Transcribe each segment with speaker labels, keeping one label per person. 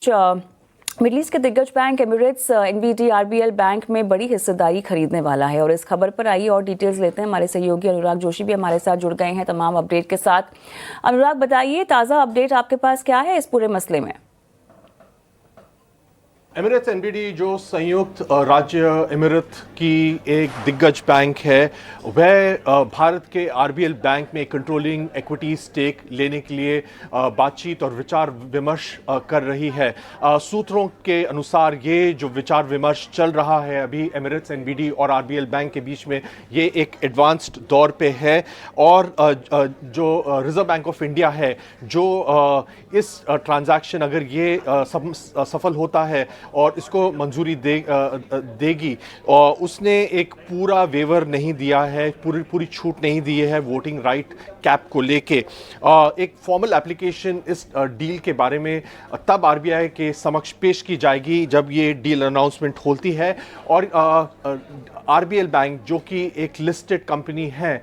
Speaker 1: Middle east के दिग्गज bank Emirates NBD RBL bank में बड़ी हिस्सेदारी खरीदने वाला है और इस खबर पर आइए और डिटेल्स लेते हैं। हमारे सहयोगी अनुराग जोशी भी हमारे साथ जुड़ गए हैं तमाम अपडेट के साथ। अनुराग, बताइए ताज़ा अपडेट आपके पास क्या है इस पूरे मसले में?
Speaker 2: एमिरेट्स एनबीडी जो संयुक्त राज्य एमिरेट की एक दिग्गज बैंक है, वह भारत के आरबीएल बैंक में कंट्रोलिंग इक्विटी स्टेक लेने के लिए बातचीत और विचार विमर्श कर रही है। सूत्रों के अनुसार ये जो विचार विमर्श चल रहा है अभी एमिरेट्स एनबीडी और आरबीएल बैंक के बीच में, ये एक एडवांस्ड दौर पे है और जो रिजर्व बैंक ऑफ इंडिया है, जो इस ट्रांजैक्शन अगर ये सफल होता है और इसको मंजूरी देगी, और उसने एक पूरा वेवर नहीं दिया है, पूरी छूट नहीं दी है वोटिंग राइट कैप को लेके। एक फॉर्मल एप्लीकेशन इस डील के बारे में तब आरबीआई के समक्ष पेश की जाएगी जब ये डील अनाउंसमेंट होती है। और आरबीएल बैंक जो कि एक लिस्टेड कंपनी है,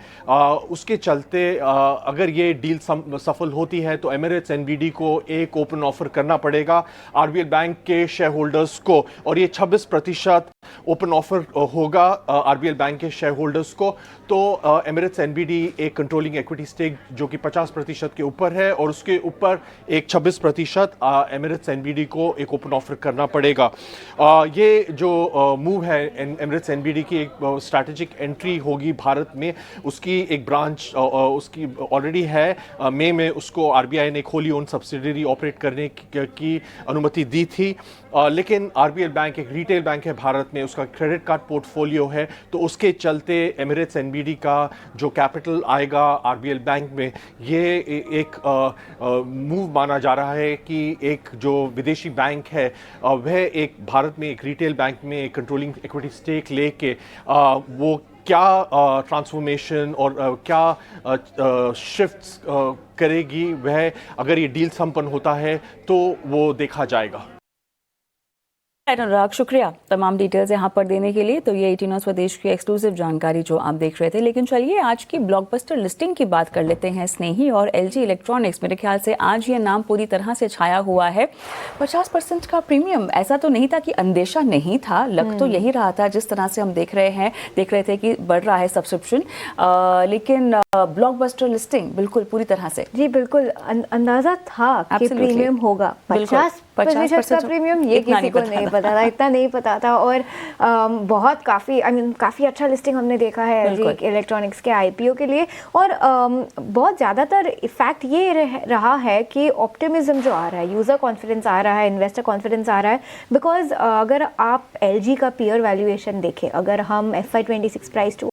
Speaker 2: उसके चलते अगर ये डील सफल होती है तो एमिरेट्स एनबीडी को एक ओपन ऑफर करना पड़ेगा आरबीएल बैंक के शेयर होल्डर्स को, और ये 26% ओपन ऑफर होगा आरबीएल बैंक के शेयर होल्डर्स को। तो एमिरेट्स एनबीडी एक कंट्रोलिंग इक्विटी स्टेक जो कि 50% के ऊपर है और उसके ऊपर एक 26% एमिरेट्स एनबीडी को एक ओपन ऑफर करना पड़ेगा। ये जो मूव है एमिरेट्स एनबीडी की एक स्ट्रैटेजिक एंट्री होगी भारत में। उसकी एक ब्रांच उसकी ऑलरेडी है, मई में उसको आरबीआई ने होली ओन्ड सब्सिडियरी ऑपरेट करने की अनुमति दी थी। लेकिन आरबीएल बैंक एक रिटेल बैंक है भारत में, उसका क्रेडिट कार्ड पोर्टफोलियो है, तो उसके चलते एमिरेट्स एनबीडी का जो कैपिटल आएगा आरबीएल बैंक में, ये एक मूव माना जा रहा है कि एक जो विदेशी बैंक है वह एक भारत में एक रिटेल बैंक में एक कंट्रोलिंग इक्विटी स्टेक लेके वो क्या ट्रांसफॉर्मेशन और क्या शिफ्ट्स करेगी, वह अगर ये डील संपन्न होता है तो वो देखा जाएगा।
Speaker 1: अनुराग, शुक्रिया तमाम डिटेल्स यहाँ पर देने के लिए। तो ये 18 स्वदेश की एक्सक्लूसिव जानकारी जो आप देख रहे थे। लेकिन चलिए आज की ब्लॉकबस्टर लिस्टिंग की बात कर लेते हैं। स्नेही और एलजी इलेक्ट्रॉनिक्स, मेरे ख्याल से आज ये नाम पूरी तरह से छाया हुआ है। 50% का प्रीमियम, ऐसा तो नहीं था कि अंदेशा नहीं था, लग तो यही रहा था जिस तरह से हम देख रहे थे कि बढ़ रहा है सब्सक्रिप्शन, लेकिन ब्लॉकबस्टर लिस्टिंग बिल्कुल पूरी तरह से,
Speaker 3: जी बिल्कुल अंदाजा था कि प्रीमियम होगा। 50% का प्रीमियम, ये किसी को नहीं पता था, इतना नहीं पता था। और बहुत काफ़ी अच्छा लिस्टिंग हमने देखा है एलजी इलेक्ट्रॉनिक्स के आईपीओ के लिए। और बहुत ज़्यादातर इफेक्ट ये रहा है कि ऑप्टिमिज्म जो आ रहा है, यूज़र कॉन्फिडेंस आ रहा है, इन्वेस्टर कॉन्फिडेंस आ रहा है। बिकॉज अगर आप एलजी का पीयर वैल्यूएशन देखें, अगर हम FY26 प्राइस टू